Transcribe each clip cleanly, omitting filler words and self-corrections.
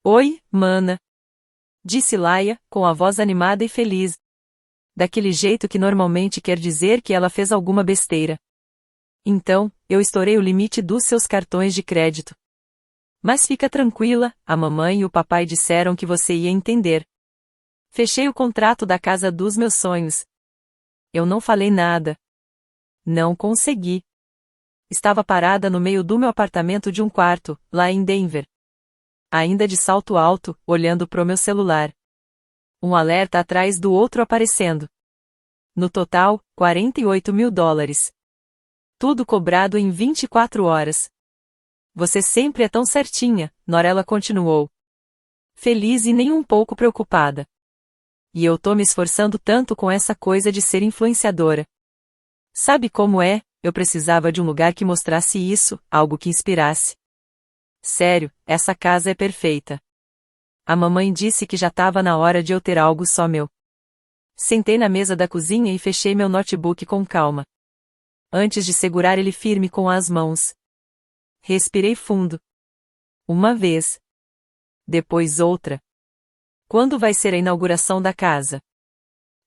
Oi, mana, disse Laia, com a voz animada e feliz. Daquele jeito que normalmente quer dizer que ela fez alguma besteira. Então, eu estourei o limite dos seus cartões de crédito. Mas fica tranquila, a mamãe e o papai disseram que você ia entender. Fechei o contrato da casa dos meus sonhos. Eu não falei nada. Não consegui. Estava parada no meio do meu apartamento de um quarto, lá em Denver. Ainda de salto alto, olhando pro meu celular. Um alerta atrás do outro aparecendo. No total, $48.000. Tudo cobrado em 24 horas. Você sempre é tão certinha, Norella continuou. Feliz e nem um pouco preocupada. E eu tô me esforçando tanto com essa coisa de ser influenciadora. Sabe como é? Eu precisava de um lugar que mostrasse isso, algo que inspirasse. Sério, essa casa é perfeita. A mamãe disse que já estava na hora de eu ter algo só meu. Sentei na mesa da cozinha e fechei meu notebook com calma. Antes de segurar ele firme com as mãos. Respirei fundo. Uma vez. Depois outra. Quando vai ser a inauguração da casa?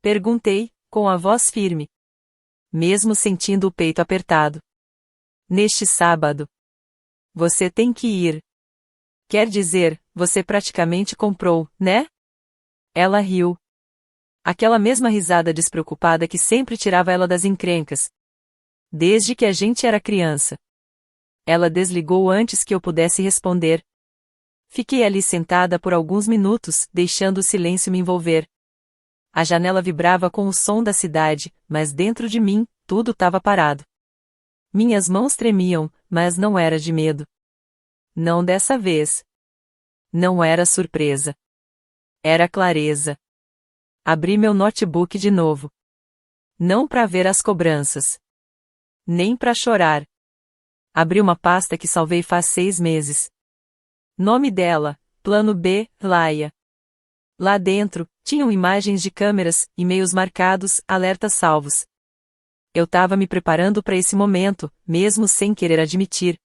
Perguntei, com a voz firme. Mesmo sentindo o peito apertado. Neste sábado. Você tem que ir. Quer dizer, você praticamente comprou, né? Ela riu. Aquela mesma risada despreocupada que sempre tirava ela das encrencas. Desde que a gente era criança. Ela desligou antes que eu pudesse responder. Fiquei ali sentada por alguns minutos, deixando o silêncio me envolver. A janela vibrava com o som da cidade, mas dentro de mim, tudo estava parado. Minhas mãos tremiam, mas não era de medo. Não dessa vez. Não era surpresa. Era clareza. Abri meu notebook de novo. Não para ver as cobranças. Nem para chorar. Abri uma pasta que salvei faz 6 meses. Nome dela, Plano B, Laia. Lá dentro, tinham imagens de câmeras, e-mails marcados, alertas salvos. Eu estava me preparando para esse momento, mesmo sem querer admitir.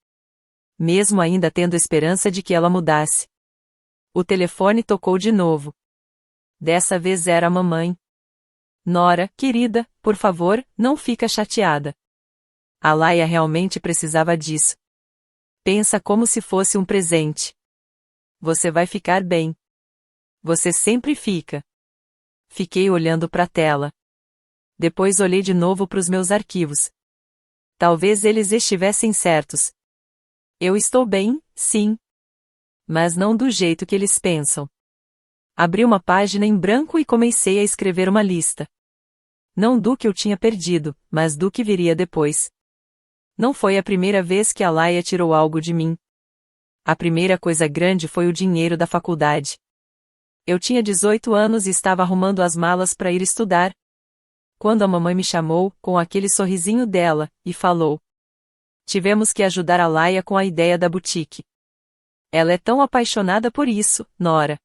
Mesmo ainda tendo esperança de que ela mudasse. O telefone tocou de novo. Dessa vez era a mamãe. Nora, querida, por favor, não fica chateada. A Laia realmente precisava disso. Pensa como se fosse um presente. Você vai ficar bem. Você sempre fica. Fiquei olhando para a tela. Depois olhei de novo para os meus arquivos. Talvez eles estivessem certos. Eu estou bem, sim. Mas não do jeito que eles pensam. Abri uma página em branco e comecei a escrever uma lista. Não do que eu tinha perdido, mas do que viria depois. Não foi a primeira vez que a Laia tirou algo de mim. A primeira coisa grande foi o dinheiro da faculdade. Eu tinha 18 anos e estava arrumando as malas para ir estudar. Quando a mamãe me chamou, com aquele sorrisinho dela, e falou: tivemos que ajudar a Laia com a ideia da boutique. Ela é tão apaixonada por isso, Nora.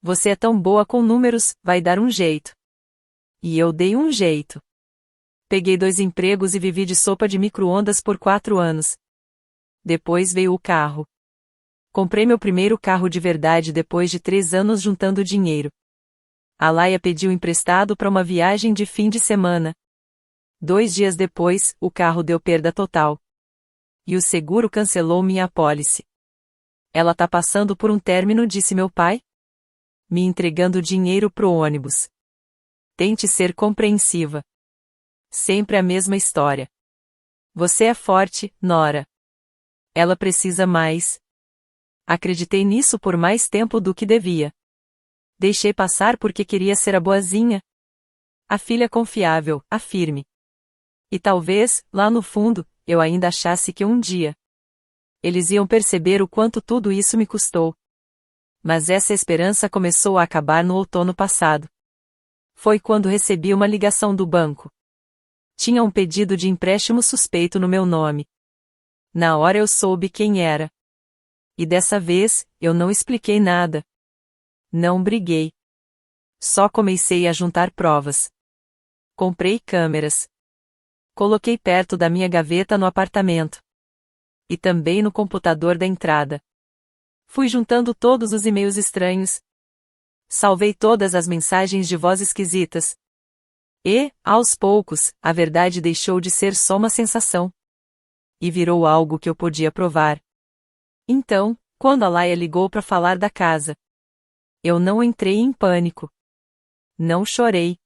Você é tão boa com números, vai dar um jeito. E eu dei um jeito. Peguei 2 empregos e vivi de sopa de micro-ondas por 4 anos. Depois veio o carro. Comprei meu primeiro carro de verdade depois de 3 anos juntando dinheiro. A Laia pediu emprestado para uma viagem de fim de semana. 2 dias depois, o carro deu perda total. E o seguro cancelou minha apólice. Ela tá passando por um término, disse meu pai. Me entregando dinheiro pro ônibus. Tente ser compreensiva. Sempre a mesma história. Você é forte, Nora. Ela precisa mais. Acreditei nisso por mais tempo do que devia. Deixei passar porque queria ser a boazinha. A filha confiável, a firme. E talvez, lá no fundo, eu ainda achasse que um dia eles iam perceber o quanto tudo isso me custou. Mas essa esperança começou a acabar no outono passado. Foi quando recebi uma ligação do banco. Tinha um pedido de empréstimo suspeito no meu nome. Na hora eu soube quem era. E dessa vez, eu não expliquei nada. Não briguei. Só comecei a juntar provas. Comprei câmeras. Coloquei perto da minha gaveta no apartamento. E também no computador da entrada. Fui juntando todos os e-mails estranhos. Salvei todas as mensagens de voz esquisitas. E, aos poucos, a verdade deixou de ser só uma sensação. E virou algo que eu podia provar. Então, quando a Laia ligou para falar da casa, eu não entrei em pânico. Não chorei.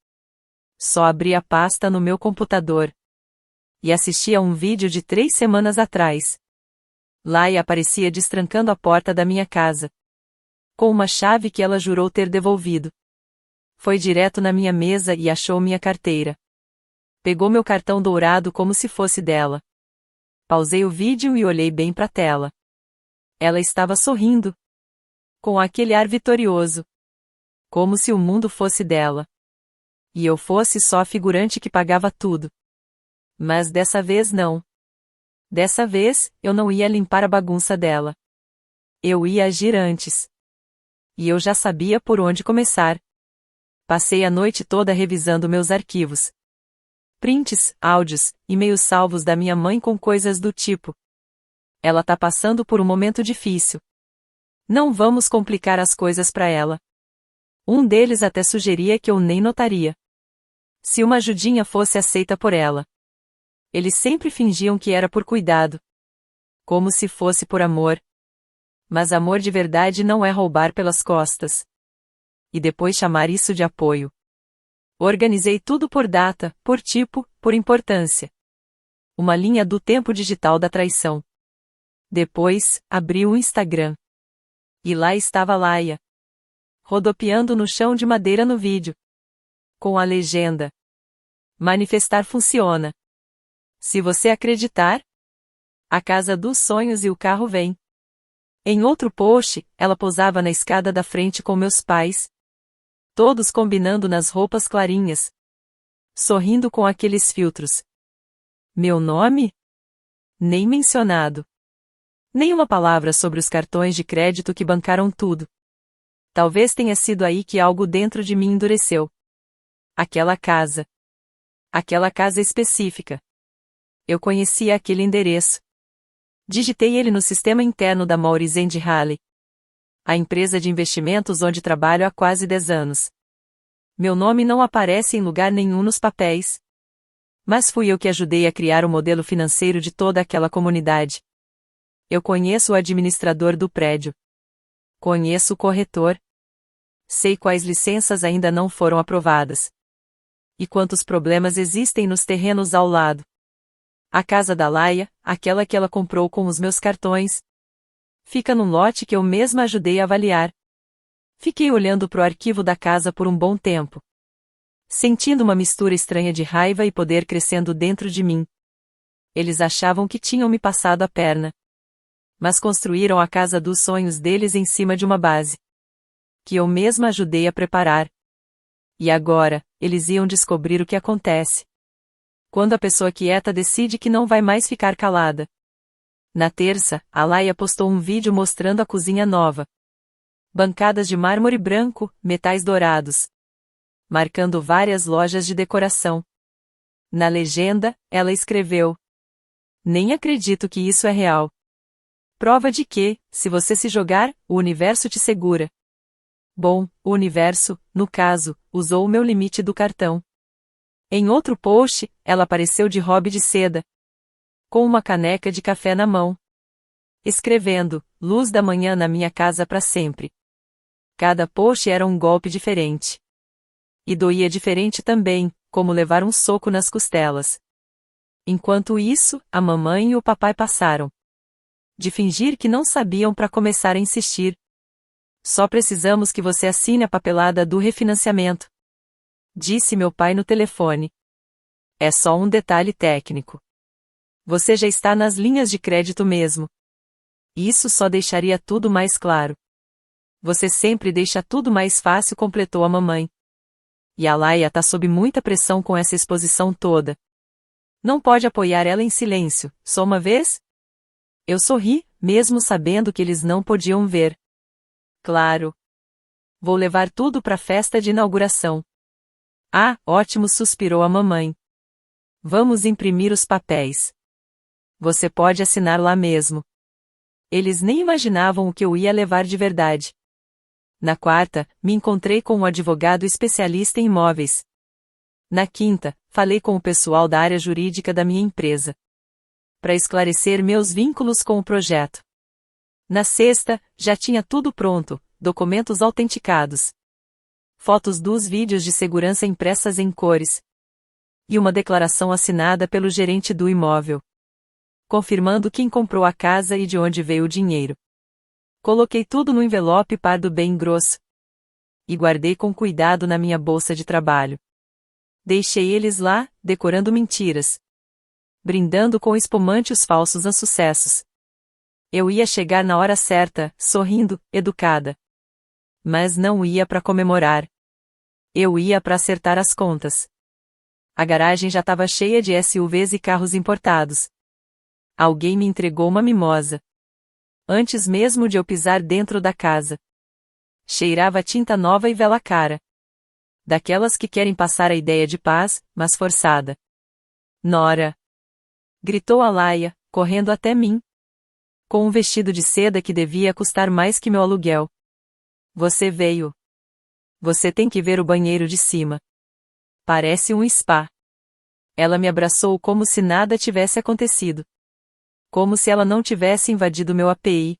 Só abri a pasta no meu computador. E assisti a um vídeo de 3 semanas atrás. Laia aparecia destrancando a porta da minha casa. Com uma chave que ela jurou ter devolvido. Foi direto na minha mesa e achou minha carteira. Pegou meu cartão dourado como se fosse dela. Pausei o vídeo e olhei bem para a tela. Ela estava sorrindo. Com aquele ar vitorioso. Como se o mundo fosse dela. E eu fosse só a figurante que pagava tudo. Mas dessa vez não. Dessa vez, eu não ia limpar a bagunça dela. Eu ia agir antes. E eu já sabia por onde começar. Passei a noite toda revisando meus arquivos. Prints, áudios, e-mails salvos da minha mãe com coisas do tipo: ela tá passando por um momento difícil. Não vamos complicar as coisas para ela. Um deles até sugeria que eu nem notaria. Se uma ajudinha fosse aceita por ela. Eles sempre fingiam que era por cuidado. Como se fosse por amor. Mas amor de verdade não é roubar pelas costas. E depois chamar isso de apoio. Organizei tudo por data, por tipo, por importância. Uma linha do tempo digital da traição. Depois, abri o Instagram. E lá estava Laia. Rodopiando no chão de madeira no vídeo. Com a legenda: manifestar funciona. Se você acreditar, a casa dos sonhos e o carro vem. Em outro post, ela posava na escada da frente com meus pais. Todos combinando nas roupas clarinhas. Sorrindo com aqueles filtros. Meu nome? Nem mencionado. Nem uma palavra sobre os cartões de crédito que bancaram tudo. Talvez tenha sido aí que algo dentro de mim endureceu. Aquela casa. Aquela casa específica. Eu conhecia aquele endereço. Digitei ele no sistema interno da Maurice & Halley. A empresa de investimentos onde trabalho há quase 10 anos. Meu nome não aparece em lugar nenhum nos papéis. Mas fui eu que ajudei a criar o modelo financeiro de toda aquela comunidade. Eu conheço o administrador do prédio. Conheço o corretor. Sei quais licenças ainda não foram aprovadas. E quantos problemas existem nos terrenos ao lado. A casa da Laia, aquela que ela comprou com os meus cartões, fica num lote que eu mesma ajudei a avaliar. Fiquei olhando pro arquivo da casa por um bom tempo. Sentindo uma mistura estranha de raiva e poder crescendo dentro de mim. Eles achavam que tinham me passado a perna. Mas construíram a casa dos sonhos deles em cima de uma base. Que eu mesma ajudei a preparar. E agora, eles iam descobrir o que acontece. Quando a pessoa quieta decide que não vai mais ficar calada. Na terça, a Laia postou um vídeo mostrando a cozinha nova. Bancadas de mármore branco, metais dourados. Marcando várias lojas de decoração. Na legenda, ela escreveu: nem acredito que isso é real. Prova de que, se você se jogar, o universo te segura. Bom, o universo, no caso, usou o meu limite do cartão. Em outro post, ela apareceu de hobby de seda. Com uma caneca de café na mão. Escrevendo: luz da manhã na minha casa para sempre. Cada post era um golpe diferente. E doía diferente também, como levar um soco nas costelas. Enquanto isso, a mamãe e o papai passaram. De fingir que não sabiam para começar a insistir. Só precisamos que você assine a papelada do refinanciamento. Disse meu pai no telefone. É só um detalhe técnico. Você já está nas linhas de crédito mesmo. Isso só deixaria tudo mais claro. Você sempre deixa tudo mais fácil, completou a mamãe. E a Laia tá sob muita pressão com essa exposição toda. Não pode apoiar ela em silêncio, só uma vez? Eu sorri, mesmo sabendo que eles não podiam ver. Claro. Vou levar tudo para a festa de inauguração. Ah, ótimo, suspirou a mamãe. Vamos imprimir os papéis. Você pode assinar lá mesmo. Eles nem imaginavam o que eu ia levar de verdade. Na quarta, me encontrei com um advogado especialista em imóveis. Na quinta, falei com o pessoal da área jurídica da minha empresa, para esclarecer meus vínculos com o projeto. Na sexta, já tinha tudo pronto, documentos autenticados, fotos dos vídeos de segurança impressas em cores, e uma declaração assinada pelo gerente do imóvel, confirmando quem comprou a casa e de onde veio o dinheiro. Coloquei tudo no envelope pardo bem grosso e guardei com cuidado na minha bolsa de trabalho. Deixei eles lá, decorando mentiras, brindando com espumante os falsos insucessos. Eu ia chegar na hora certa, sorrindo, educada. Mas não ia para comemorar. Eu ia para acertar as contas. A garagem já estava cheia de SUVs e carros importados. Alguém me entregou uma mimosa, antes mesmo de eu pisar dentro da casa. Cheirava tinta nova e vela cara. Daquelas que querem passar a ideia de paz, mas forçada. Nora! Gritou Alaia, correndo até mim, com um vestido de seda que devia custar mais que meu aluguel. Você veio. Você tem que ver o banheiro de cima. Parece um spa. Ela me abraçou como se nada tivesse acontecido. Como se ela não tivesse invadido meu API.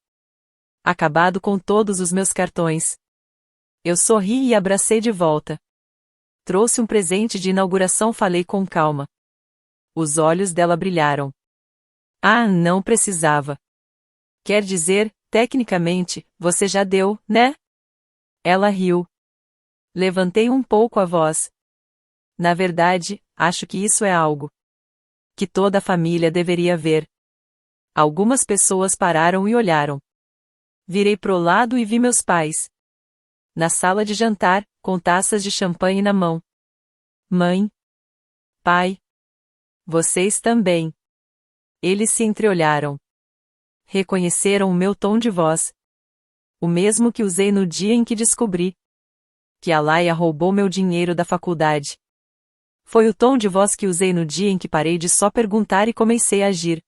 Acabado com todos os meus cartões. Eu sorri e abracei de volta. Trouxe um presente de inauguração, falei com calma. Os olhos dela brilharam. Ah, não precisava. Quer dizer, tecnicamente, você já deu, né? Ela riu. Levantei um pouco a voz. Na verdade, acho que isso é algo que toda a família deveria ver. Algumas pessoas pararam e olharam. Virei pro lado e vi meus pais. Na sala de jantar, com taças de champanhe na mão. Mãe. Pai. Vocês também. Eles se entreolharam. Reconheceram o meu tom de voz. O mesmo que usei no dia em que descobri que Alaia roubou meu dinheiro da faculdade. Foi o tom de voz que usei no dia em que parei de só perguntar e comecei a agir.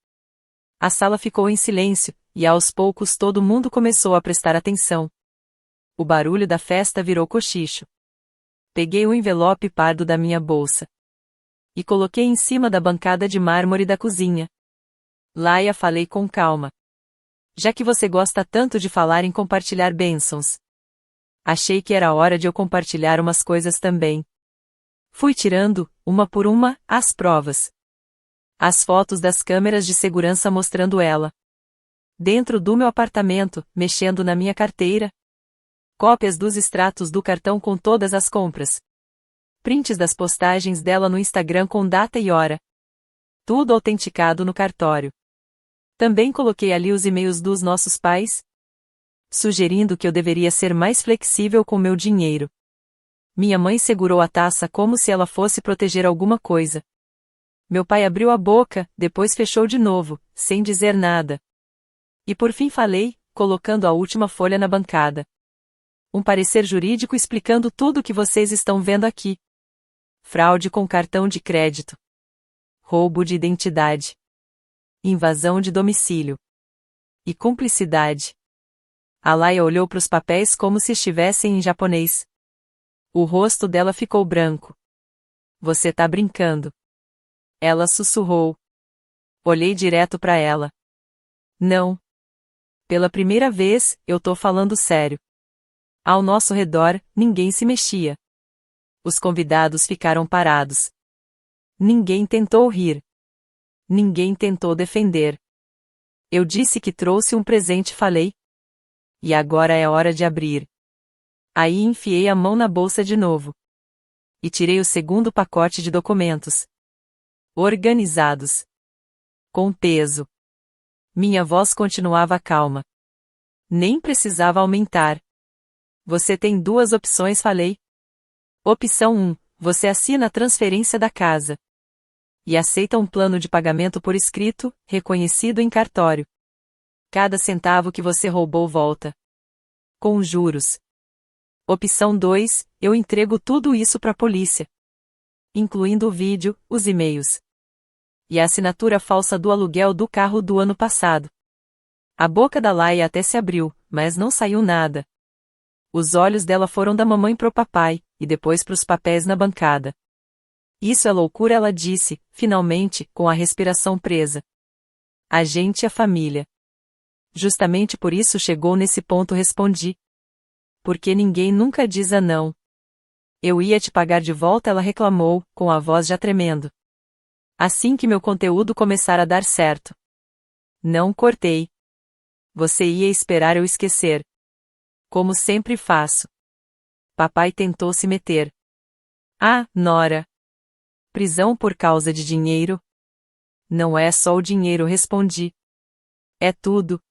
A sala ficou em silêncio, e aos poucos todo mundo começou a prestar atenção. O barulho da festa virou cochicho. Peguei o envelope pardo da minha bolsa e coloquei em cima da bancada de mármore da cozinha. Laia, falei com calma. Já que você gosta tanto de falar em compartilhar bênçãos, achei que era hora de eu compartilhar umas coisas também. Fui tirando, uma por uma, as provas. As fotos das câmeras de segurança mostrando ela dentro do meu apartamento, mexendo na minha carteira. Cópias dos extratos do cartão com todas as compras. Prints das postagens dela no Instagram com data e hora. Tudo autenticado no cartório. Também coloquei ali os e-mails dos nossos pais, sugerindo que eu deveria ser mais flexível com meu dinheiro. Minha mãe segurou a taça como se ela fosse proteger alguma coisa. Meu pai abriu a boca, depois fechou de novo, sem dizer nada. E por fim falei, colocando a última folha na bancada. Um parecer jurídico explicando tudo o que vocês estão vendo aqui. Fraude com cartão de crédito. Roubo de identidade. Invasão de domicílio. E cumplicidade. Alaia olhou para os papéis como se estivessem em japonês. O rosto dela ficou branco. Você tá brincando. Ela sussurrou. Olhei direto para ela. Não. Pela primeira vez, eu tô falando sério. Ao nosso redor, ninguém se mexia. Os convidados ficaram parados. Ninguém tentou rir. Ninguém tentou defender. Eu disse que trouxe um presente, falei. E agora é hora de abrir. Aí enfiei a mão na bolsa de novo. E tirei o segundo pacote de documentos. Organizados. Com peso. Minha voz continuava calma. Nem precisava aumentar. Você tem duas opções, falei. Opção 1, você assina a transferência da casa. E aceita um plano de pagamento por escrito, reconhecido em cartório. Cada centavo que você roubou volta. Com juros. Opção 2, eu entrego tudo isso para a polícia. Incluindo o vídeo, os e-mails. E a assinatura falsa do aluguel do carro do ano passado. A boca da Laia até se abriu, mas não saiu nada. Os olhos dela foram da mamãe pro papai, e depois pros papéis na bancada. Isso é loucura, ela disse, finalmente, com a respiração presa. A gente é família. Justamente por isso chegou nesse ponto, respondi. Porque ninguém nunca diz não. Eu ia te pagar de volta, ela reclamou, com a voz já tremendo. Assim que meu conteúdo começar a dar certo. Não cortei. Você ia esperar eu esquecer. Como sempre faço. Papai tentou se meter. Ah, Nora. Prisão por causa de dinheiro? Não é só o dinheiro, respondi. É tudo.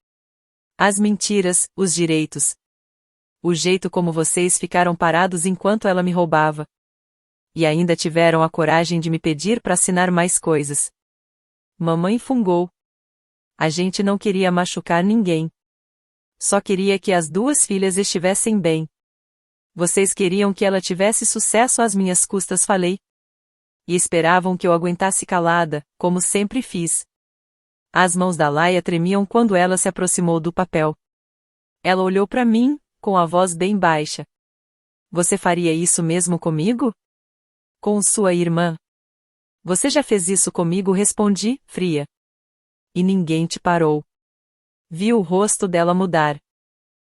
As mentiras, os direitos. O jeito como vocês ficaram parados enquanto ela me roubava. E ainda tiveram a coragem de me pedir para assinar mais coisas. Mamãe fungou. A gente não queria machucar ninguém. Só queria que as duas filhas estivessem bem. Vocês queriam que ela tivesse sucesso às minhas custas, falei. E esperavam que eu aguentasse calada, como sempre fiz. As mãos da Laia tremiam quando ela se aproximou do papel. Ela olhou para mim, com a voz bem baixa. Você faria isso mesmo comigo? Com sua irmã? Você já fez isso comigo, respondi, fria. E ninguém te parou. Vi o rosto dela mudar.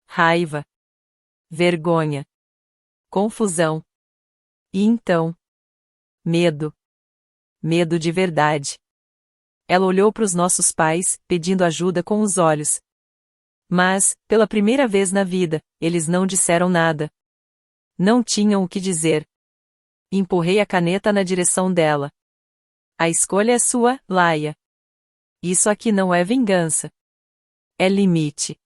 Raiva. Vergonha. Confusão. E então? Medo. Medo de verdade. Ela olhou para os nossos pais, pedindo ajuda com os olhos. Mas, pela primeira vez na vida, eles não disseram nada. Não tinham o que dizer. Empurrei a caneta na direção dela. A escolha é sua, Laia. Isso aqui não é vingança. É limite.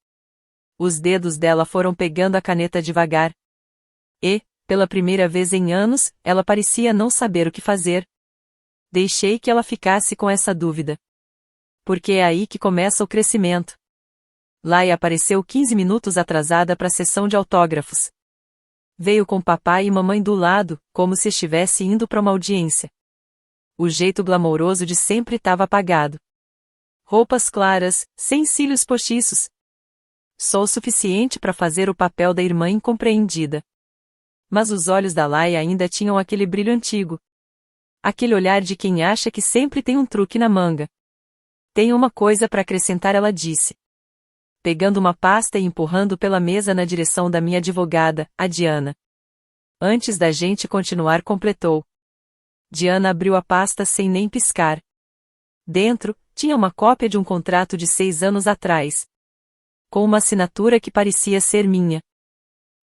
Os dedos dela foram pegando a caneta devagar. E, pela primeira vez em anos, ela parecia não saber o que fazer. Deixei que ela ficasse com essa dúvida. Porque é aí que começa o crescimento. Laia apareceu 15 minutos atrasada para a sessão de autógrafos. Veio com papai e mamãe do lado, como se estivesse indo para uma audiência. O jeito glamouroso de sempre estava apagado. Roupas claras, sem cílios postiços. Só o suficiente para fazer o papel da irmã incompreendida. Mas os olhos da Laia ainda tinham aquele brilho antigo. Aquele olhar de quem acha que sempre tem um truque na manga. Tenho uma coisa para acrescentar, ela disse. Pegando uma pasta e empurrando pela mesa na direção da minha advogada, a Diana. Antes da gente continuar, completou. Diana abriu a pasta sem nem piscar. Dentro, tinha uma cópia de um contrato de 6 anos atrás. Com uma assinatura que parecia ser minha.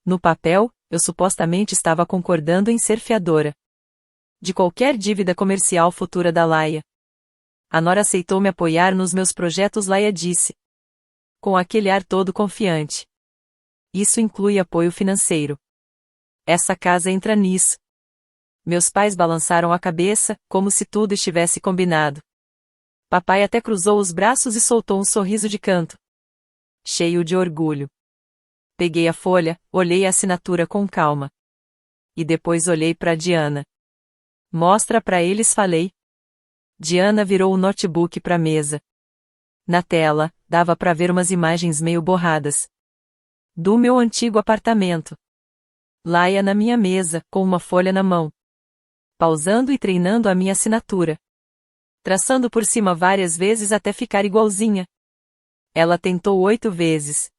No papel, eu supostamente estava concordando em ser fiadora de qualquer dívida comercial futura da Laia. A Nora aceitou me apoiar nos meus projetos, Laia disse. Com aquele ar todo confiante. Isso inclui apoio financeiro. Essa casa entra nisso. Meus pais balançaram a cabeça, como se tudo estivesse combinado. Papai até cruzou os braços e soltou um sorriso de canto. Cheio de orgulho. Peguei a folha, olhei a assinatura com calma. E depois olhei para Diana. Mostra para eles, falei. Diana virou o notebook para a mesa. Na tela, dava para ver umas imagens meio borradas. Do meu antigo apartamento. Laia na minha mesa, com uma folha na mão. Pausando e treinando a minha assinatura. Traçando por cima várias vezes até ficar igualzinha. Ela tentou 8 vezes.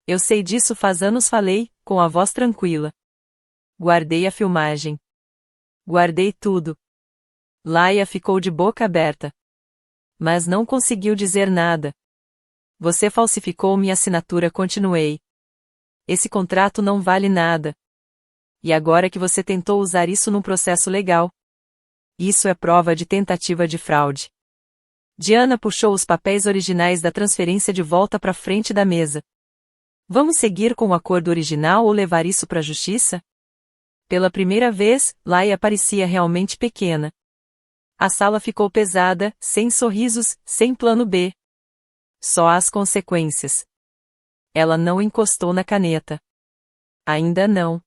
Eu sei disso faz anos, falei, com a voz tranquila. Guardei a filmagem. Guardei tudo. Laia ficou de boca aberta. Mas não conseguiu dizer nada. Você falsificou minha assinatura, continuei. Esse contrato não vale nada. E agora que você tentou usar isso num processo legal. Isso é prova de tentativa de fraude. Diana puxou os papéis originais da transferência de volta para frente da mesa. Vamos seguir com o acordo original ou levar isso para a justiça? Pela primeira vez, Laia parecia realmente pequena. A sala ficou pesada, sem sorrisos, sem plano B. Só as consequências. Ela não encostou na caneta. Ainda não.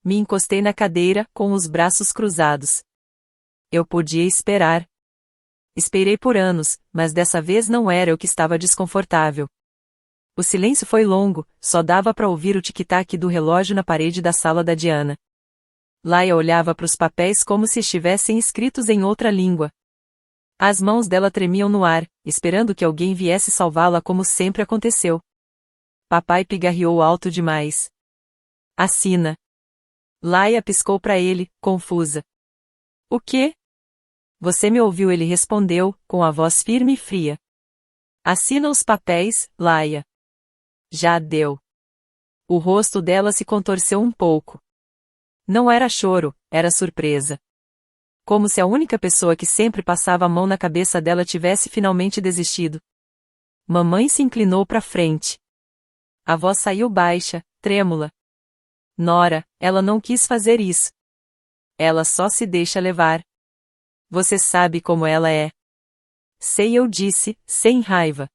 Me encostei na cadeira, com os braços cruzados. Eu podia esperar. Esperei por anos, mas dessa vez não era eu que estava desconfortável. O silêncio foi longo, só dava para ouvir o tic-tac do relógio na parede da sala da Diana. Laia olhava para os papéis como se estivessem escritos em outra língua. As mãos dela tremiam no ar, esperando que alguém viesse salvá-la como sempre aconteceu. Papai pigarreou alto demais. Assina. Laia piscou para ele, confusa. O quê? Você me ouviu? Ele respondeu, com a voz firme e fria. Assina os papéis, Laia. Já deu. O rosto dela se contorceu um pouco. Não era choro, era surpresa. Como se a única pessoa que sempre passava a mão na cabeça dela tivesse finalmente desistido. Mamãe se inclinou para frente. A voz saiu baixa, trêmula. Nora, ela não quis fazer isso. Ela só se deixa levar. Você sabe como ela é. Sei, eu disse, sem raiva.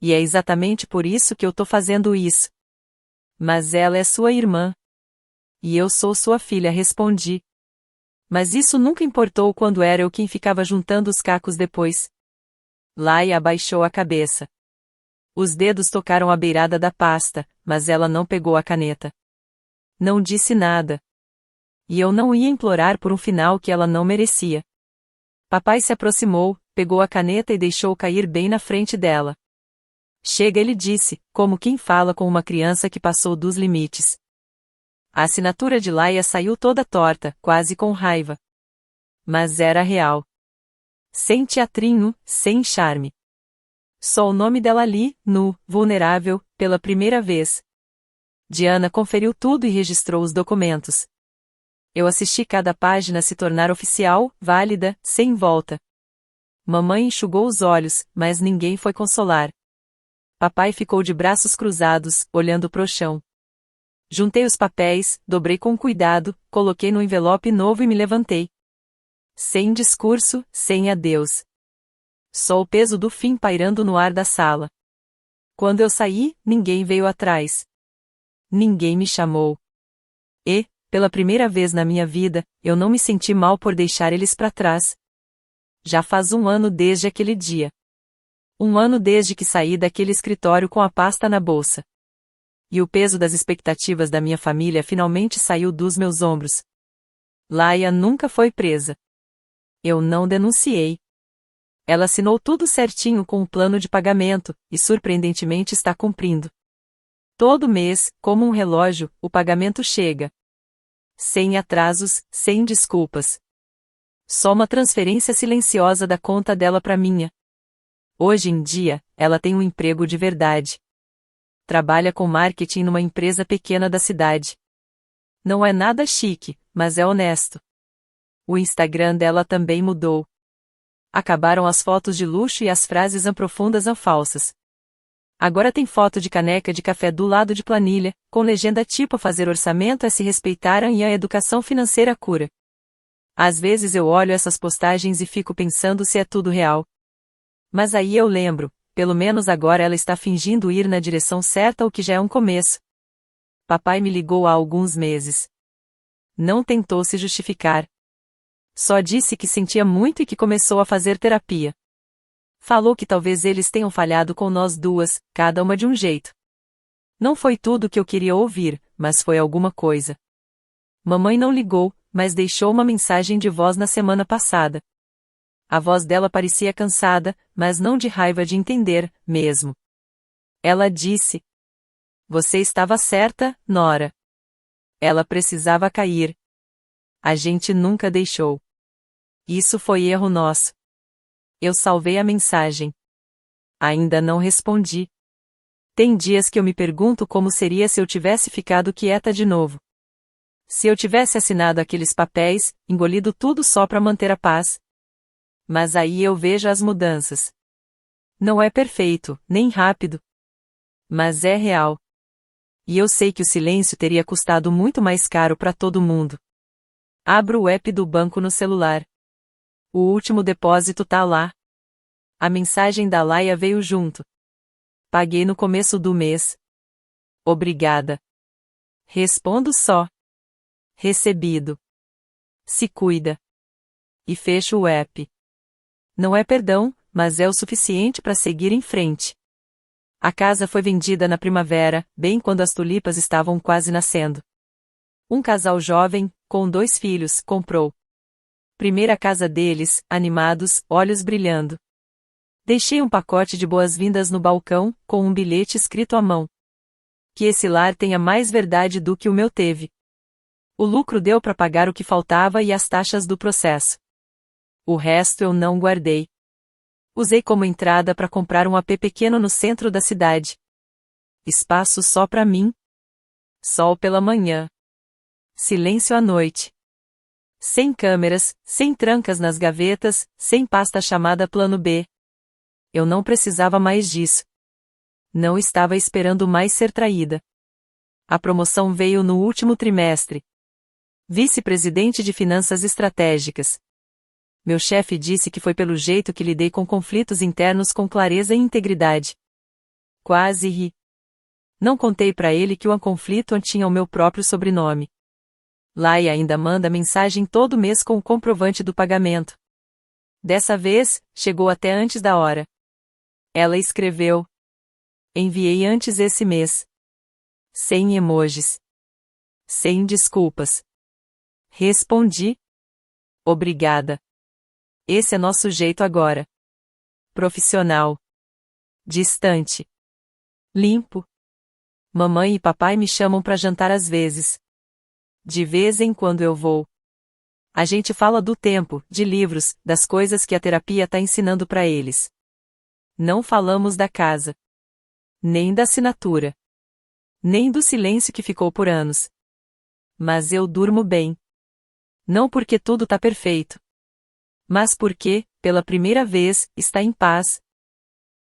E é exatamente por isso que eu tô fazendo isso. Mas ela é sua irmã. E eu sou sua filha, respondi. Mas isso nunca importou quando era eu quem ficava juntando os cacos depois. Laia abaixou a cabeça. Os dedos tocaram a beirada da pasta, mas ela não pegou a caneta. Não disse nada. E eu não ia implorar por um final que ela não merecia. Papai se aproximou, pegou a caneta e deixou cair bem na frente dela. Chega, ele disse, como quem fala com uma criança que passou dos limites. A assinatura de Laia saiu toda torta, quase com raiva. Mas era real. Sem teatrinho, sem charme. Só o nome dela ali, nu, vulnerável, pela primeira vez. Diana conferiu tudo e registrou os documentos. Eu assisti cada página se tornar oficial, válida, sem volta. Mamãe enxugou os olhos, mas ninguém foi consolar. Papai ficou de braços cruzados, olhando pro chão. Juntei os papéis, dobrei com cuidado, coloquei no envelope novo e me levantei. Sem discurso, sem adeus. Só o peso do fim pairando no ar da sala. Quando eu saí, ninguém veio atrás. Ninguém me chamou. E, pela primeira vez na minha vida, eu não me senti mal por deixar eles para trás. Já faz 1 ano desde aquele dia. 1 ano desde que saí daquele escritório com a pasta na bolsa. E o peso das expectativas da minha família finalmente saiu dos meus ombros. Laia nunca foi presa. Eu não denunciei. Ela assinou tudo certinho com o plano de pagamento, e surpreendentemente está cumprindo. Todo mês, como um relógio, o pagamento chega. Sem atrasos, sem desculpas. Só uma transferência silenciosa da conta dela para minha. Hoje em dia, ela tem um emprego de verdade. Trabalha com marketing numa empresa pequena da cidade. Não é nada chique, mas é honesto. O Instagram dela também mudou. Acabaram as fotos de luxo e as frases profundas falsas. Agora tem foto de caneca de café do lado de planilha, com legenda tipo fazer orçamento é se respeitarem e a educação financeira cura. Às vezes eu olho essas postagens e fico pensando se é tudo real. Mas aí eu lembro, pelo menos agora ela está fingindo ir na direção certa, o que já é um começo. Papai me ligou há alguns meses. Não tentou se justificar. Só disse que sentia muito e que começou a fazer terapia. Falou que talvez eles tenham falhado com nós duas, cada uma de um jeito. Não foi tudo o que eu queria ouvir, mas foi alguma coisa. Mamãe não ligou, mas deixou uma mensagem de voz na semana passada. A voz dela parecia cansada, mas não de raiva, de entender, mesmo. Ela disse: Você estava certa, Nora. Ela precisava cair. A gente nunca deixou. Isso foi erro nosso. Eu salvei a mensagem. Ainda não respondi. Tem dias que eu me pergunto como seria se eu tivesse ficado quieta de novo. Se eu tivesse assinado aqueles papéis, engolido tudo só para manter a paz. Mas aí eu vejo as mudanças. Não é perfeito, nem rápido. Mas é real. E eu sei que o silêncio teria custado muito mais caro para todo mundo. Abro o app do banco no celular. O último depósito tá lá. A mensagem da Laia veio junto. Paguei no começo do mês. Obrigada. Respondo só. Recebido. Se cuida. E fecho o app. Não é perdão, mas é o suficiente para seguir em frente. A casa foi vendida na primavera, bem quando as tulipas estavam quase nascendo. Um casal jovem, com 2 filhos, comprou. Primeira casa deles, animados, olhos brilhando. Deixei um pacote de boas-vindas no balcão, com um bilhete escrito à mão. Que esse lar tenha mais verdade do que o meu teve. O lucro deu para pagar o que faltava e as taxas do processo. O resto eu não guardei. Usei como entrada para comprar um AP pequeno no centro da cidade. Espaço só para mim. Sol pela manhã. Silêncio à noite. Sem câmeras, sem trancas nas gavetas, sem pasta chamada Plano B. Eu não precisava mais disso. Não estava esperando mais ser traída. A promoção veio no último trimestre. Vice-presidente de Finanças Estratégicas. Meu chefe disse que foi pelo jeito que lidei com conflitos internos com clareza e integridade. Quase ri. Não contei para ele que o conflito tinha o meu próprio sobrenome. Laia ainda manda mensagem todo mês com o comprovante do pagamento. Dessa vez, chegou até antes da hora. Ela escreveu. Enviei antes esse mês. Sem emojis. Sem desculpas. Respondi. Obrigada. Esse é nosso jeito agora. Profissional. Distante. Limpo. Mamãe e papai me chamam para jantar às vezes. De vez em quando eu vou. A gente fala do tempo, de livros, das coisas que a terapia tá ensinando para eles. Não falamos da casa. Nem da assinatura. Nem do silêncio que ficou por anos. Mas eu durmo bem. Não porque tudo tá perfeito. Mas porque, pela primeira vez, está em paz,